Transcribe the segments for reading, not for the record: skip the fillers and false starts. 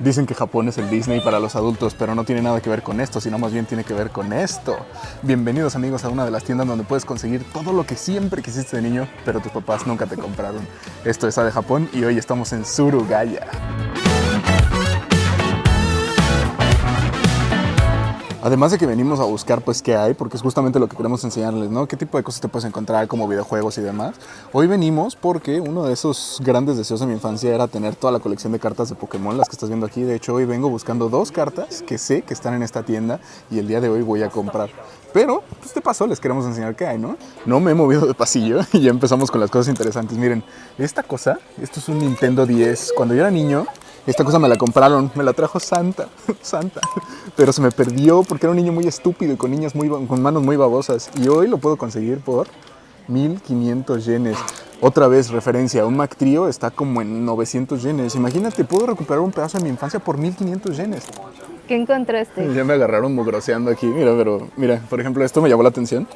Dicen que Japón es el Disney para los adultos, pero no tiene nada que ver con esto, sino más bien tiene que ver con esto. Bienvenidos amigos a una de las tiendas donde puedes conseguir todo lo que siempre quisiste de niño, pero tus papás nunca te compraron. Esto es de Japón y hoy estamos en Surugaya. Además de que venimos a buscar pues qué hay, porque es justamente lo que queremos enseñarles, ¿no? Qué tipo de cosas te puedes encontrar como videojuegos y demás. Hoy venimos porque uno de esos grandes deseos de mi infancia era tener toda la colección de cartas de Pokémon, las que estás viendo aquí. De hecho, hoy vengo buscando 2 cartas que sé que están en esta tienda y el día de hoy voy a comprar. Pero, pues de paso les queremos enseñar qué hay, ¿no? No me he movido de pasillo y ya empezamos con las cosas interesantes. Miren, esta cosa, esto es un Nintendo 10. Cuando yo era niño, esta cosa me la compraron, me la trajo Santa, pero se me perdió porque era un niño muy estúpido y con con manos muy babosas. Y hoy lo puedo conseguir por 1500 yenes. Otra vez referencia, un Mac Trio está como en 900 yenes. Imagínate, puedo recuperar un pedazo de mi infancia por 1500 yenes. ¿Qué encontraste? Ya me agarraron mugroseando aquí, mira, por ejemplo, esto me llamó la atención.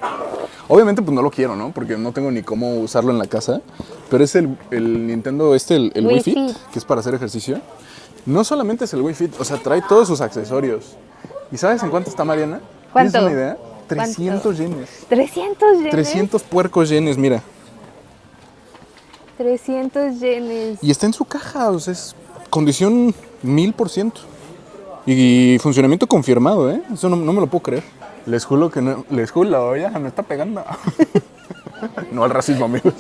Obviamente pues no lo quiero, ¿no? Porque no tengo ni cómo usarlo en la casa. Pero es el Nintendo el Wii Fit, que es para hacer ejercicio. No solamente es el Wii Fit, o sea, trae todos sus accesorios. ¿Y sabes en cuánto está, Mariana? ¿Cuánto? ¿Tienes una idea? 300 yenes. ¿300 yenes? 300 puercos yenes, mira. 300 yenes. Y está en su caja, o sea, es condición 1000%. Y funcionamiento confirmado, ¿eh? Eso no me lo puedo creer. Les juro que no, ya me está pegando. No al racismo, amigos.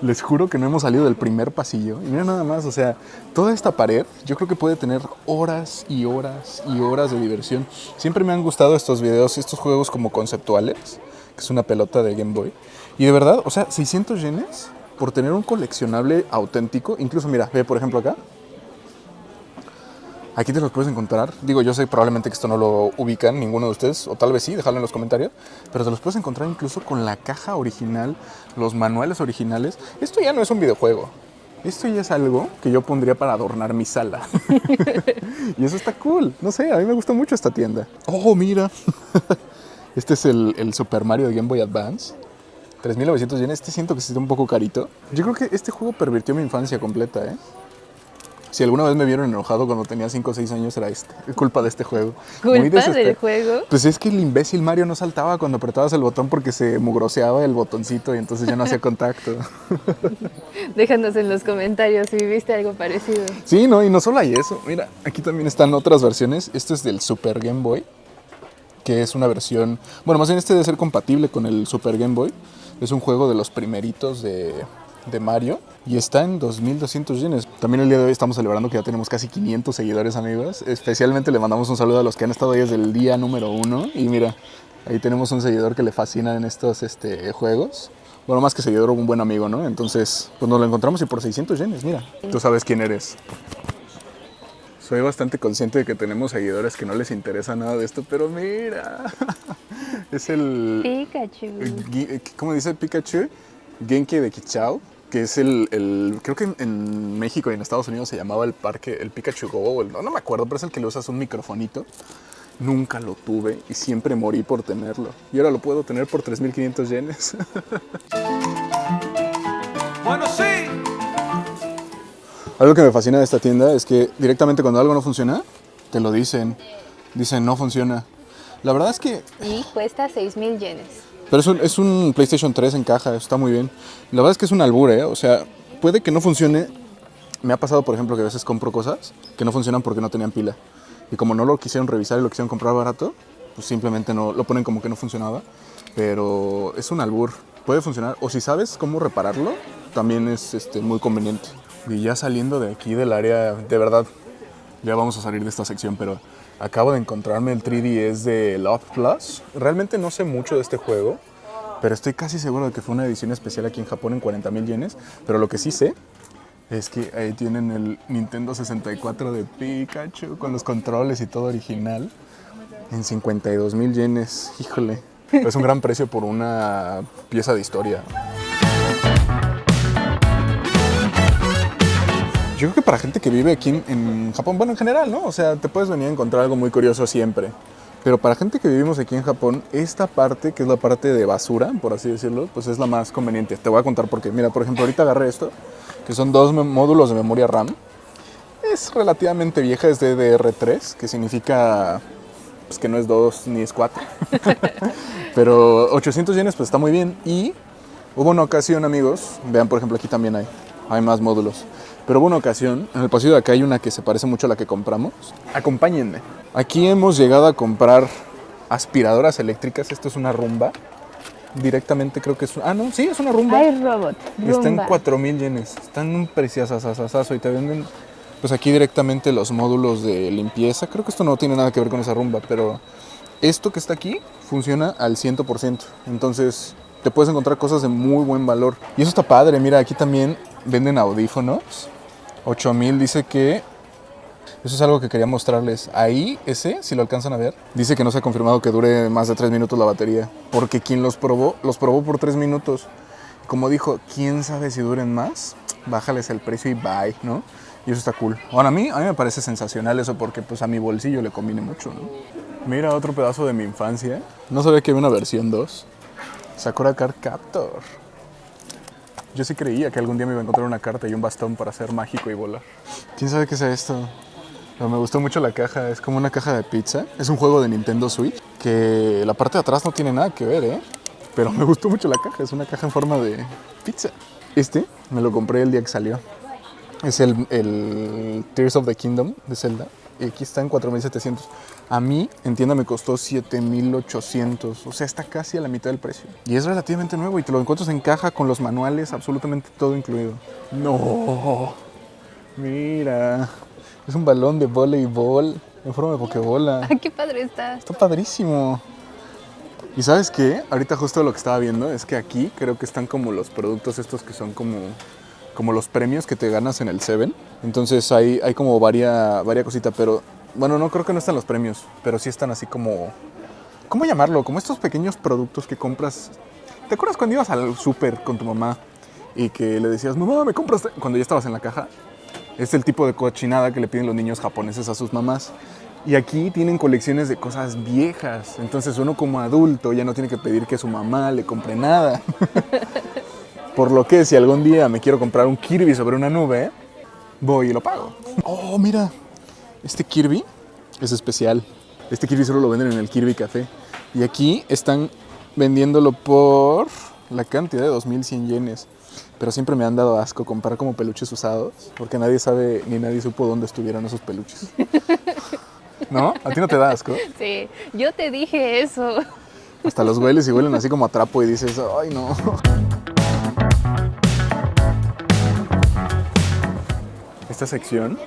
Les juro que no hemos salido del primer pasillo. Y mira nada más, o sea, toda esta pared yo creo que puede tener horas y horas y horas de diversión. Siempre me han gustado estos videos, estos juegos como conceptuales, que es una pelota de Game Boy. Y de verdad, o sea, 600 yenes por tener un coleccionable auténtico. Incluso, mira, ve por ejemplo acá. Aquí te los puedes encontrar. Digo, yo sé probablemente que esto no lo ubican ninguno de ustedes, o tal vez sí, déjalo en los comentarios. Pero te los puedes encontrar incluso con la caja original, los manuales originales. Esto ya no es un videojuego. Esto ya es algo que yo pondría para adornar mi sala. Y eso está cool. No sé, a mí me gusta mucho esta tienda. Oh, mira. Este es el Super Mario de Game Boy Advance. 3.900 yenes. Este siento que está un poco carito. Yo creo que este juego pervirtió mi infancia completa, ¿eh? Si alguna vez me vieron enojado cuando tenía 5 o 6 años, era culpa de este juego. ¿Culpa del juego? Pues es que el imbécil Mario no saltaba cuando apretabas el botón porque se mugroseaba el botoncito y entonces ya no hacía contacto. Déjanos en los comentarios si viviste algo parecido. Sí, no, y no solo hay eso. Mira, aquí también están otras versiones. Este es del Super Game Boy, que es una versión... Bueno, más bien este debe ser compatible con el Super Game Boy. Es un juego de los primeritos de Mario y está en 2.200 yenes. También el día de hoy estamos celebrando que ya tenemos casi 500 seguidores, amigos. Especialmente le mandamos un saludo a los que han estado ahí desde el día número 1. Y mira, ahí tenemos un seguidor que le fascina en estos juegos. Bueno, más que seguidor, un buen amigo, ¿no? Entonces, pues nos lo encontramos y por 600 yenes, mira. Tú sabes quién eres. Soy bastante consciente de que tenemos seguidores que no les interesa nada de esto, pero mira. Es el... Pikachu. ¿Cómo dice Pikachu? Genki de Kichao, que es creo que en México y en Estados Unidos se llamaba el parque, el Pikachu Go, no me acuerdo, pero es el que le usas un microfonito. Nunca lo tuve y siempre morí por tenerlo. Y ahora lo puedo tener por 3.500 yenes. Bueno, sí. Algo que me fascina de esta tienda es que directamente cuando algo no funciona, te lo dicen. Dicen, no funciona. La verdad es que... Y cuesta 6.000 yenes. Pero es un PlayStation 3 en caja, está muy bien. La verdad es que es un albur, ¿eh? O sea, puede que no funcione. Me ha pasado, por ejemplo, que a veces compro cosas que no funcionan porque no tenían pila. Y como no lo quisieron revisar y lo quisieron comprar barato, pues simplemente no lo ponen como que no funcionaba. Pero es un albur, puede funcionar. O si sabes cómo repararlo, también es muy conveniente. Y ya saliendo de aquí del área, de verdad, ya vamos a salir de esta sección, pero... Acabo de encontrarme el 3DS de Love Plus. Realmente no sé mucho de este juego, pero estoy casi seguro de que fue una edición especial aquí en Japón en 40.000 yenes. Pero lo que sí sé es que ahí tienen el Nintendo 64 de Pikachu con los controles y todo original en 52.000 yenes. Híjole, es un gran precio por una pieza de historia. Yo creo que para gente que vive aquí en Japón, bueno, en general, ¿no? O sea, te puedes venir a encontrar algo muy curioso siempre. Pero para gente que vivimos aquí en Japón, esta parte, que es la parte de basura, por así decirlo, pues es la más conveniente. Te voy a contar por qué. Mira, por ejemplo, ahorita agarré esto, que son 2 módulos de memoria RAM. es relativamente vieja, es de DDR3, que significa pues, que no es 2 ni es 4. Pero 800 yenes pues está muy bien. Y hubo una ocasión, amigos, vean por ejemplo aquí también hay más módulos. Pero hubo una ocasión, en el pasillo de acá hay una que se parece mucho a la que compramos. Acompáñenme. Aquí hemos llegado a comprar aspiradoras eléctricas. Esto es una Rumba. Directamente creo que es... Ah, no, sí, es una Rumba. Hay robot. Está en Rumba. 4,000 yenes. Están un preciosazazazo y te venden pues aquí directamente los módulos de limpieza. Creo que esto no tiene nada que ver con esa Rumba, pero esto que está aquí funciona al 100%. Entonces te puedes encontrar cosas de muy buen valor. Y eso está padre. Mira, aquí también venden audífonos. 8,000 dice que... Eso es algo que quería mostrarles. Ahí, ese, si lo alcanzan a ver, dice que no se ha confirmado que dure más de 3 minutos la batería. Porque quien los probó por 3 minutos. Como dijo, quién sabe si duren más. Bájales el precio y bye, ¿no? Y eso está cool. Ahora a mí me parece sensacional eso porque pues a mi bolsillo le conviene mucho, ¿no? Mira, otro pedazo de mi infancia. No sabía que había una versión 2. Sakura Card Captor. Yo sí creía que algún día me iba a encontrar una carta y un bastón para ser mágico y volar. ¿Quién sabe qué es esto? Pero me gustó mucho la caja, es como una caja de pizza. Es un juego de Nintendo Switch que la parte de atrás no tiene nada que ver, ¿eh? Pero me gustó mucho la caja, es una caja en forma de pizza. Este me lo compré el día que salió. Es el Tears of the Kingdom de Zelda. Y aquí está en 4,700. A mí, en tienda me costó 7,800. O sea, está casi a la mitad del precio. Y es relativamente nuevo y te lo encuentras en caja con los manuales, absolutamente todo incluido. No, mira. Es un balón de voleibol en forma de pokebola. Ay, qué padre está. Está padrísimo. ¿Y sabes qué? Ahorita justo lo que estaba viendo es que aquí creo que están como los productos estos que son como los premios que te ganas en el Seven. Entonces hay como varia cosita, pero bueno, no creo que no están los premios, pero sí están así como... ¿Cómo llamarlo? Como estos pequeños productos que compras. ¿Te acuerdas cuando ibas al súper con tu mamá y que le decías, mamá, ¿me compras? Cuando ya estabas en la caja. Es el tipo de cochinada que le piden los niños japoneses a sus mamás. Y aquí tienen colecciones de cosas viejas. Entonces uno como adulto ya no tiene que pedir que su mamá le compre nada. Por lo que si algún día me quiero comprar un Kirby sobre una nube, voy y lo pago. Oh, mira. Este Kirby es especial. Este Kirby solo lo venden en el Kirby Café. Y aquí están vendiéndolo por la cantidad de 2,100 yenes. Pero siempre me han dado asco comprar como peluches usados, porque nadie sabe ni nadie supo dónde estuvieron esos peluches. ¿No? ¿A ti no te da asco? Sí, yo te dije eso. Hasta los hueles y huelen así como a trapo y dices, ay no. Esta sección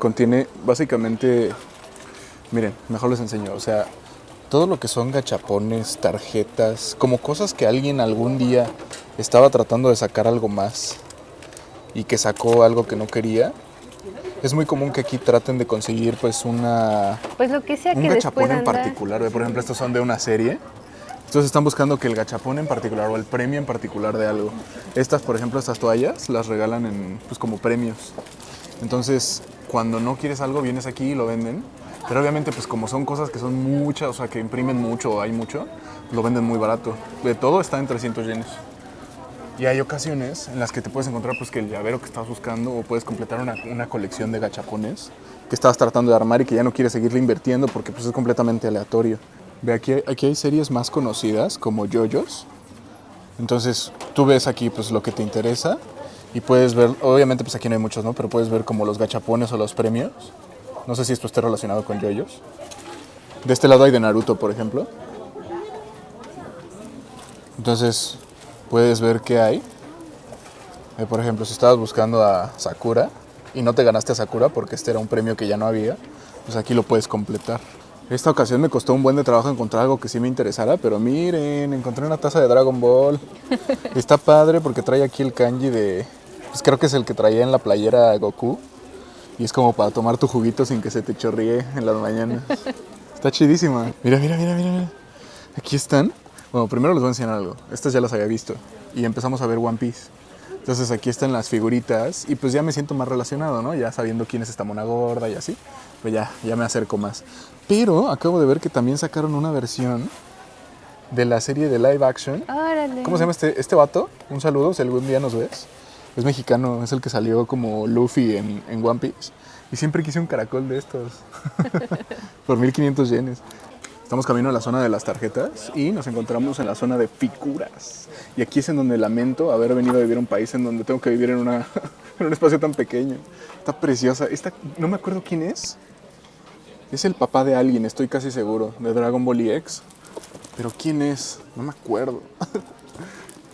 contiene básicamente, miren, mejor les enseño, o sea, todo lo que son gachapones, tarjetas, como cosas que alguien algún día estaba tratando de sacar algo más y que sacó algo que no quería. Es muy común que aquí traten de conseguir pues Pues lo que sea un que les gachapón en puedan dar. particular. Por ejemplo, estos son de una serie. Entonces están buscando que el gachapón en particular o el premio en particular de algo. Estas, por ejemplo, estas toallas las regalan pues como premios. Entonces, cuando no quieres algo, vienes aquí y lo venden. Pero obviamente, pues como son cosas que son muchas, o sea, que imprimen mucho o hay mucho, lo venden muy barato. De todo está en 300 yenes. Y hay ocasiones en las que te puedes encontrar pues que el llavero que estabas buscando o puedes completar una colección de gachapones que estabas tratando de armar y que ya no quieres seguirle invirtiendo porque pues es completamente aleatorio. Ve, aquí hay series más conocidas como JoJo's. Entonces tú ves aquí pues lo que te interesa y puedes ver, obviamente pues aquí no hay muchos, ¿no? Pero puedes ver como los gachapones o los premios. No sé si esto esté relacionado con JoJo's. De este lado hay de Naruto, por ejemplo. Entonces puedes ver qué hay. Por ejemplo, si estabas buscando a Sakura y no te ganaste a Sakura porque este era un premio que ya no había, pues aquí lo puedes completar. Esta ocasión me costó un buen de trabajo encontrar algo que sí me interesara, pero miren, encontré una taza de Dragon Ball. Está padre porque trae aquí el kanji de... Pues creo que es el que traía en la playera Goku. Y es como para tomar tu juguito sin que se te chorríe en las mañanas. Está chidísima. Mira, mira, mira, mira, mira. Aquí están. Bueno, primero les voy a enseñar algo. Estas ya las había visto. Y empezamos a ver One Piece. Entonces aquí están las figuritas. Y pues ya me siento más relacionado, ¿no? Ya sabiendo quién es esta mona gorda y así. Pues ya me acerco más. Pero acabo de ver que también sacaron una versión de la serie de live action. Órale. ¿Cómo se llama este vato? Un saludo si algún día nos ves. Es mexicano, es el que salió como Luffy en One Piece. Y siempre quise un caracol de estos. Por 1500 yenes. Estamos camino a la zona de las tarjetas y nos encontramos en la zona de figuras. Y aquí es en donde lamento haber venido a vivir a un país en donde tengo que vivir en en un espacio tan pequeño. Está preciosa. No me acuerdo quién es. Es el papá de alguien, estoy casi seguro, de Dragon Ball EX. Pero ¿quién es? No me acuerdo.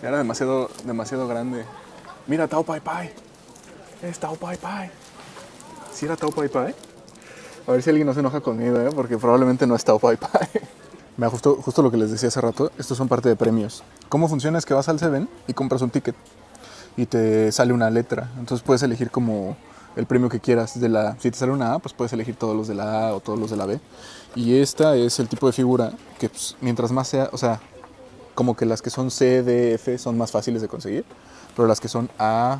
Era demasiado grande. Mira, Tao Pai Pai. Es Tao Pai Pai. ¿Sí era Tao Pai Pai? A ver si alguien no se enoja conmigo, porque probablemente no es Tao Pai Pai. Me justo lo que les decía hace rato, estos son parte de premios. ¿Cómo funciona? Es que vas al Seven y compras un ticket y te sale una letra. Entonces puedes elegir como el premio que quieras. Si te sale una A, pues puedes elegir todos los de la A o todos los de la B. Y esta es el tipo de figura que pues, mientras más sea, o sea, como que las que son C, D, F son más fáciles de conseguir, pero las que son A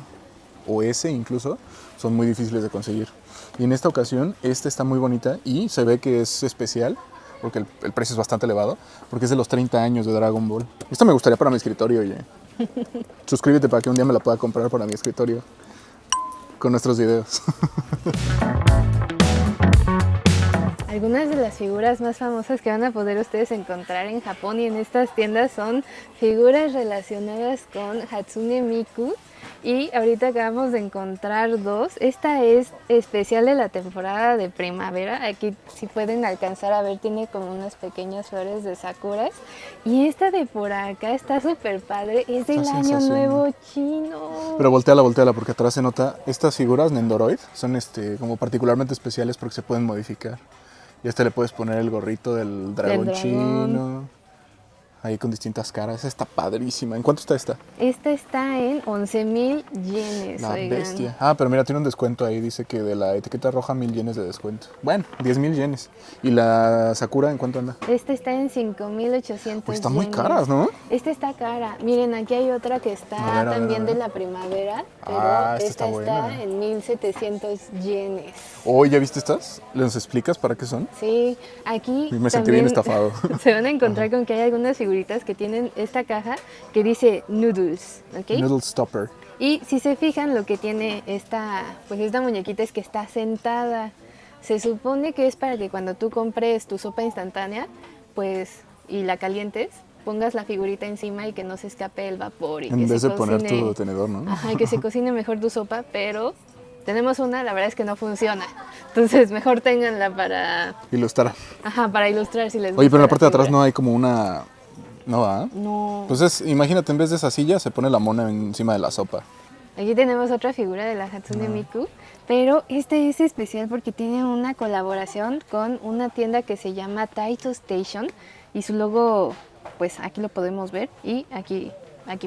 o S incluso son muy difíciles de conseguir. Y en esta ocasión, esta está muy bonita y se ve que es especial, porque el precio es bastante elevado, porque es de los 30 años de Dragon Ball. Esta me gustaría para mi escritorio, oye. Suscríbete para que un día me la pueda comprar para mi escritorio con nuestros videos. Algunas de las figuras más famosas que van a poder ustedes encontrar en Japón y en estas tiendas son figuras relacionadas con Hatsune Miku. Y ahorita acabamos de encontrar dos. Esta es especial de la temporada de primavera. Aquí si pueden alcanzar a ver, tiene como unas pequeñas flores de sakuras. Y esta de por acá está súper padre. Es del Año Nuevo chino. Pero volteala, porque atrás se nota. Estas figuras Nendoroid son como particularmente especiales porque se pueden modificar. Y a este le puedes poner el gorrito del dragón chino. Ahí con distintas caras. Esta está padrísima. ¿En cuánto está esta? Esta está en 11,000 yenes. La bestia. Ah, pero mira, tiene un descuento ahí. Dice que de la etiqueta roja 1000 yenes de descuento. Bueno, 10,000 yenes. ¿Y la Sakura en cuánto anda? Esta está en 5,800 pues está muy caras, ¿no? Esta está cara. Miren, aquí hay otra que está también de la primavera. Pero esta está en 1,700 yenes. Oh, ¿ya viste estas? ¿Les explicas para qué son? Sí, aquí me sentí bien estafado. Se van a encontrar con que hay algunas figuritas que tienen esta caja que dice Noodles, ¿ok? Noodle Stopper. Y si se fijan, lo que tiene esta muñequita es que está sentada. Se supone que es para que cuando tú compres tu sopa instantánea, pues, y la calientes, pongas la figurita encima y que no se escape el vapor. Y en vez de poner tu tenedor, ¿no? Ajá, y que se cocine mejor tu sopa, pero tenemos una, la verdad es que no funciona. Entonces, mejor ténganla para ilustrar. Ajá, para ilustrar si les gusta. Oye, pero en la parte de atrás no hay como una... ¿No va? No. Pues imagínate, en vez de esa silla, se pone la mona encima de la sopa. Aquí tenemos otra figura de la Hatsune Miku, pero este es especial porque tiene una colaboración con una tienda que se llama Taito Station y su logo, pues aquí lo podemos ver y aquí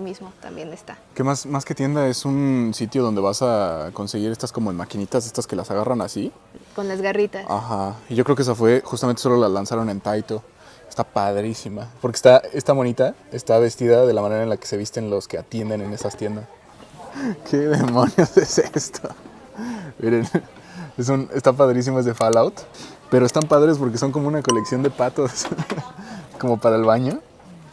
mismo también está. ¿Qué más que tienda? Es un sitio donde vas a conseguir estas como en maquinitas, estas que las agarran así. Con las garritas. Ajá, y yo creo que esa fue, justamente solo la lanzaron en Taito. Está padrísima, porque esta monita está vestida de la manera en la que se visten los que atienden en esas tiendas. ¿Qué demonios es esto? Miren, está padrísimo, es de Fallout, pero están padres porque son como una colección de patos, como para el baño,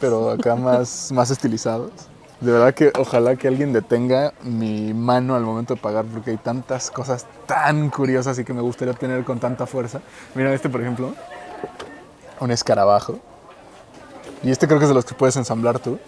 pero acá más estilizados. De verdad que ojalá que alguien detenga mi mano al momento de pagar, porque hay tantas cosas tan curiosas y que me gustaría tener con tanta fuerza. Mira este, por ejemplo. Un escarabajo. Y este creo que es de los que puedes ensamblar tú.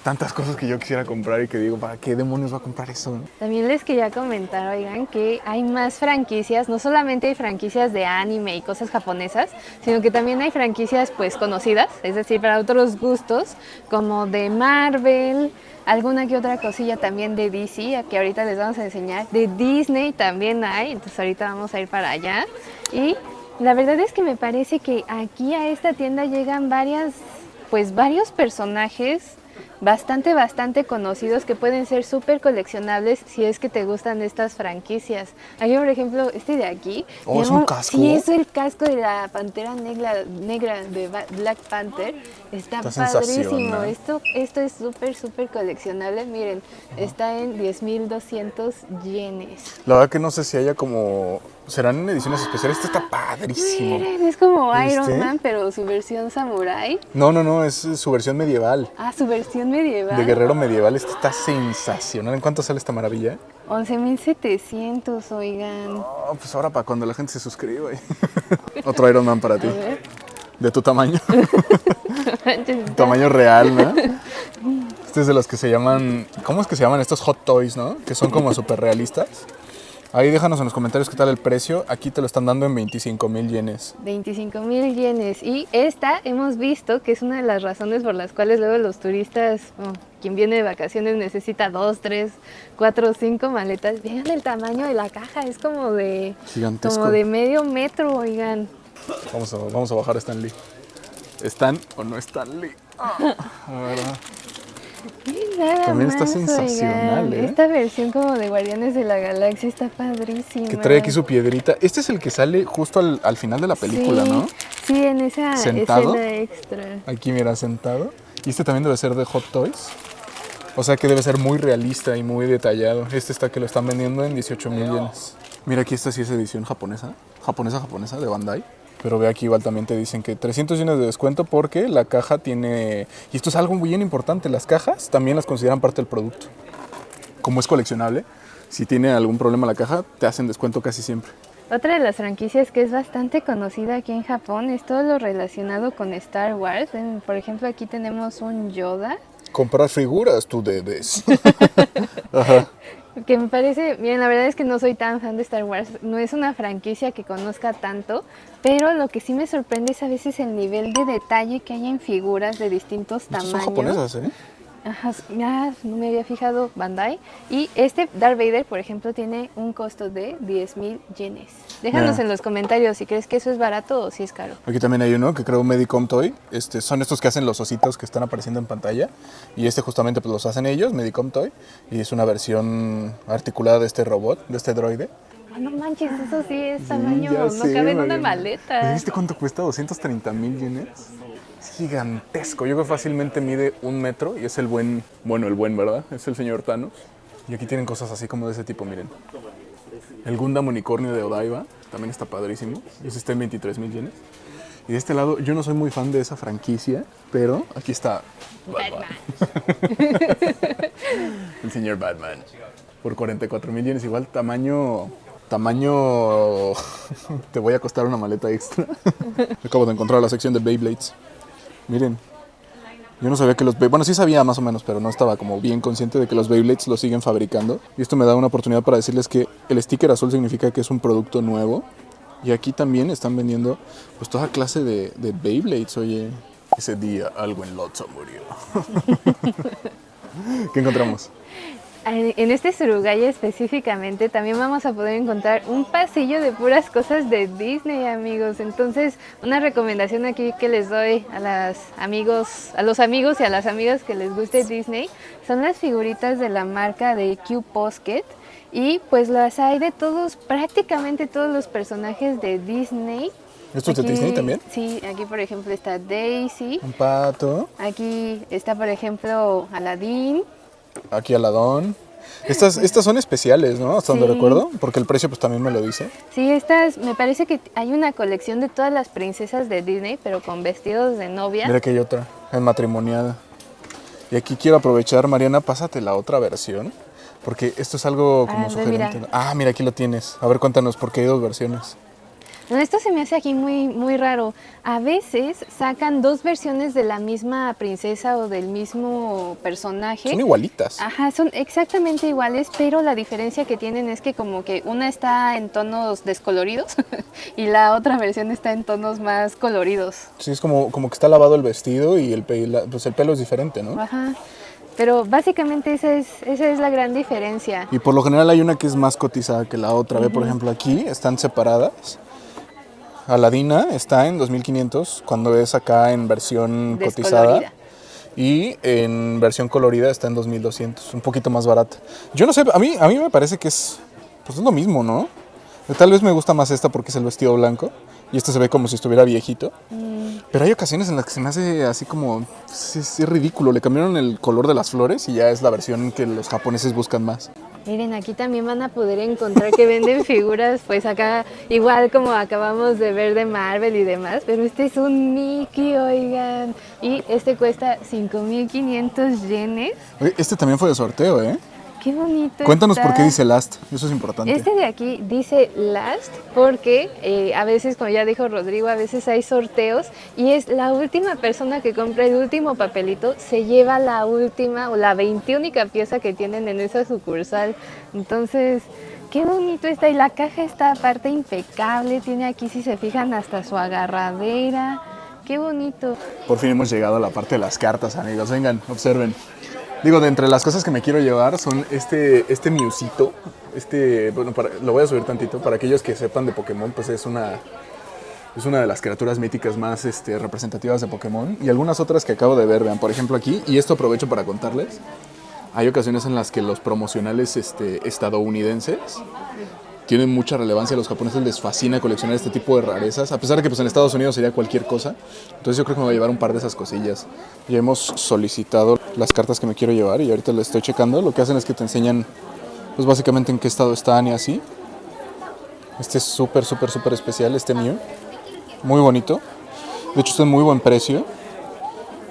Tantas cosas que yo quisiera comprar y que digo, ¿para qué demonios va a comprar eso? También les quería comentar, oigan, que hay más franquicias. No solamente hay franquicias de anime y cosas japonesas, sino que también hay franquicias pues conocidas, es decir, para otros gustos, como de Marvel, alguna que otra cosilla también de DC, que ahorita les vamos a enseñar. De Disney también hay, entonces ahorita vamos a ir para allá. Y la verdad es que me parece que aquí a esta tienda llegan varios personajes bastante conocidos que pueden ser súper coleccionables si es que te gustan estas franquicias. Aquí, por ejemplo, este de aquí. Oh, ¿es un casco? Sí, es el casco de la Pantera Negra de Black Panther. Está padrísimo. Esto es súper coleccionable. Miren, está en 10,200 yenes. La verdad que no sé si haya como... ¿Serán ediciones especiales? Este está padrísimo. Miren, es como Iron Man, pero su versión samurai. No, es su versión medieval. Ah, su versión medieval. De guerrero medieval. Este está sensacional. ¿En cuánto sale esta maravilla? 11,700, oigan. Oh, pues ahora para cuando la gente se suscriba. Otro Iron Man para ti. A ver. De tu tamaño. Manches, está- Tamaño real, ¿no? Este es de los que se llaman... ¿Cómo es que se llaman estos hot toys, no? Que son como súper realistas. Ahí déjanos en los comentarios qué tal el precio. Aquí te lo están dando en 25,000 yenes. 25,000 yenes. Y esta hemos visto que es una de las razones por las cuales luego los turistas, quien viene de vacaciones necesita 2, 3, 4, 5 maletas. Vean el tamaño de la caja, es Gigantesco. como de medio metro, oigan. Vamos a bajar a Stan Lee. ¿Están o no Stan Lee? A ver, Y nada también está más, sensacional, oigan. ¿eh? Esta versión como de Guardianes de la Galaxia está padrísima. que trae aquí su piedrita. Este es el que sale justo al final de la película, Sí, ¿no? sí, en esa ¿Sentado? escena extra. Aquí, mira, sentado. Y este también debe ser de Hot Toys. O sea que debe ser muy realista y muy detallado. Este está que lo están vendiendo en 18,000 yenes. Mira, aquí esta sí es edición japonesa. Japonesa de Bandai. Pero ve aquí igual también te dicen que 300 yenes de descuento porque la caja tiene... Y esto es algo muy bien importante. Las cajas también las consideran parte del producto. Como es coleccionable, si tiene algún problema la caja, te hacen descuento casi siempre. Otra de las franquicias que es bastante conocida aquí en Japón es todo lo relacionado con Star Wars. Por ejemplo, aquí tenemos un Yoda, Comprar figuras, tú debes. Ajá. que me parece, bien, la verdad es que no soy tan fan de Star Wars, no es una franquicia que conozca tanto, pero lo que sí me sorprende es a veces el nivel de detalle que hay en figuras de distintos Estas tamaños. son japonesas, ¿eh? Ajá, ya no me había fijado Bandai. Y este Darth Vader, por ejemplo, tiene un costo de 10,000 yenes. Déjanos en los comentarios si crees que eso es barato o si es caro. Aquí también hay uno que creo Medicom Toy. Son estos que hacen los ositos que están apareciendo en pantalla. Y este justamente pues los hacen ellos, Medicom Toy. Y es una versión articulada de este robot, de este droide. Oh, no manches, eso sí es tamaño, Ya no sé, cabe en una Mariana. maleta. ¿Viste cuánto cuesta? 230,000 yenes. Es gigantesco. Yo creo que fácilmente mide 1 metro y es el buen, ¿verdad? Es el señor Thanos. Y aquí tienen cosas así como de ese tipo, miren. El Gundam Unicornio de Odaiba también está padrísimo. Ese está en 23,000 yenes. Y de este lado, yo no soy muy fan de esa franquicia, pero aquí está Batman. el señor Batman. Por 44,000 yenes, igual tamaño... Te voy a costar una maleta extra. Acabo de encontrar la sección de Beyblades. Miren. Yo no sabía que los... Bueno, sí sabía más o menos, pero no estaba como bien consciente de que los Beyblades los siguen fabricando. Y esto me da una oportunidad para decirles que el sticker azul significa que es un producto nuevo. Y aquí también están vendiendo pues toda clase de Beyblades, oye. Ese día algo en Lotso murió. ¿Qué encontramos? En este Surugaya específicamente también vamos a poder encontrar un pasillo de puras cosas de Disney, amigos. Entonces, una recomendación aquí que les doy a los amigos y a las amigas que les guste Disney son las figuritas de la marca de Q-Posket. Y pues las hay de todos, prácticamente todos los personajes de Disney. ¿Esto es de Disney también? Sí, aquí por ejemplo está Daisy. Un pato. Aquí está por ejemplo Aladdin. Aquí Aladón. Estas son especiales, ¿no? Hasta donde Sí. recuerdo, porque el precio pues también me lo dice. Sí, me parece que hay una colección de todas las princesas de Disney, pero con vestidos de novia. Mira que hay otra, en matrimonial. Y aquí quiero aprovechar, Mariana, pásate la otra versión, porque esto es algo como sugerente. Mira. Mira, aquí lo tienes. A ver, cuéntanos, ¿por qué hay dos versiones? No, esto se me hace aquí muy, muy raro. A veces sacan dos versiones de la misma princesa o del mismo personaje. Son igualitas. Ajá, son exactamente iguales, pero la diferencia que tienen es que como que una está en tonos descoloridos y la otra versión está en tonos más coloridos. Sí, es como que está lavado el vestido y pues el pelo es diferente, ¿no? Ajá. Pero básicamente esa es la gran diferencia. Y por lo general hay una que es más cotizada que la otra. Ve, por ejemplo, aquí están separadas. Aladina está en 2,500 cuando es acá en versión cotizada. Y en versión colorida está en 2,200, un poquito más barata. Yo no sé, a mí me parece que es lo mismo, ¿no? Tal vez me gusta más esta porque es el vestido blanco y este se ve como si estuviera viejito. Pero hay ocasiones en las que se me hace así como, es ridículo. Le cambiaron el color de las flores y ya es la versión que los japoneses buscan más. Miren, aquí también van a poder encontrar que venden figuras, pues acá, igual como acabamos de ver de Marvel y demás, pero este es un Mickey, oigan, y este cuesta 5,500 yenes. Oye, este también fue de sorteo, ¿eh? Qué bonito. Cuéntanos está. por qué dice Last, eso es importante. Este de aquí dice Last porque a veces, como ya dijo Rodrigo, a veces hay sorteos y es la última persona que compra el último papelito se lleva la última o la 21ª pieza que tienen en esa sucursal. Entonces, qué bonito está. Y la caja está aparte impecable. Tiene aquí, si se fijan, hasta su agarradera. Qué bonito. Por fin hemos llegado a la parte de las cartas, amigos. Vengan, observen. Digo, de entre las cosas que me quiero llevar son este Mewsito. Bueno, lo voy a subir tantito. Para aquellos que sepan de Pokémon, pues es una de las criaturas míticas más representativas de Pokémon. Y algunas otras que acabo de ver, vean, por ejemplo aquí. Y esto aprovecho para contarles. Hay ocasiones en las que los promocionales estadounidenses tienen mucha relevancia. A los japoneses les fascina coleccionar este tipo de rarezas, a pesar de que pues, en Estados Unidos sería cualquier cosa. Entonces yo creo que me voy a llevar un par de esas cosillas. Ya hemos solicitado las cartas que me quiero llevar y ahorita las estoy checando. Lo que hacen es que te enseñan pues básicamente en qué estado están y así. Este es súper especial, este Mew. Muy bonito. De hecho está en muy buen precio.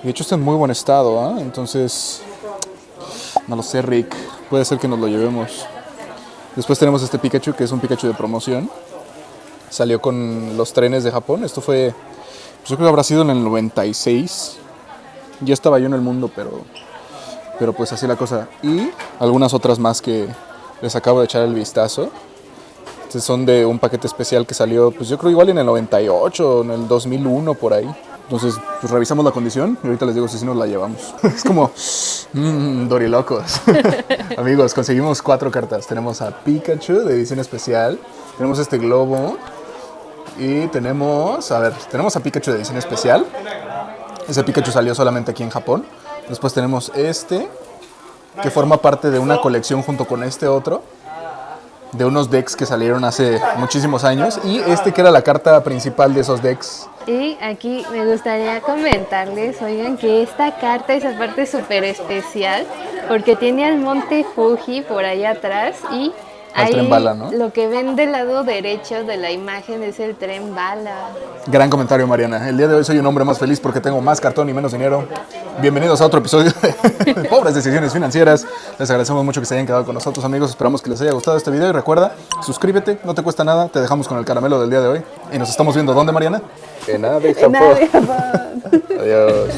De hecho está en muy buen estado, ¿eh? Entonces, no lo sé, Rick. Puede ser que nos lo llevemos. Después tenemos este Pikachu, que es un Pikachu de promoción. Salió con los trenes de Japón. Esto fue, pues yo creo que habrá sido en el 96. Ya estaba yo en el mundo, pero pues así la cosa. Y algunas otras más que les acabo de echar el vistazo. Estos son de un paquete especial que salió, pues yo creo igual en el 98, en el 2001, por ahí. Entonces, pues revisamos la condición y ahorita les digo si sí nos la llevamos. Es como, dorilocos. Amigos, conseguimos 4 cartas. Tenemos a Pikachu de edición especial. Tenemos este globo. Y tenemos a Pikachu de edición especial. Ese Pikachu salió solamente aquí en Japón. Después tenemos este, que forma parte de una colección junto con este otro, de unos decks que salieron hace muchísimos años. Y este que era la carta principal de esos decks. Y aquí me gustaría comentarles, oigan, que esta carta es aparte súper especial porque tiene al monte Fuji por ahí atrás y al tren bala, ¿no? Lo que ven del lado derecho de la imagen es el tren bala. Gran comentario, Mariana. El día de hoy soy un hombre más feliz porque tengo más cartón y menos dinero. Bienvenidos a otro episodio de Pobres Decisiones Financieras. Les agradecemos mucho que se hayan quedado con nosotros, amigos. Esperamos que les haya gustado este video y recuerda, suscríbete, no te cuesta nada. Te dejamos con el caramelo del día de hoy. Y nos estamos viendo, ¿dónde, Mariana? En Ave Japón. Adiós.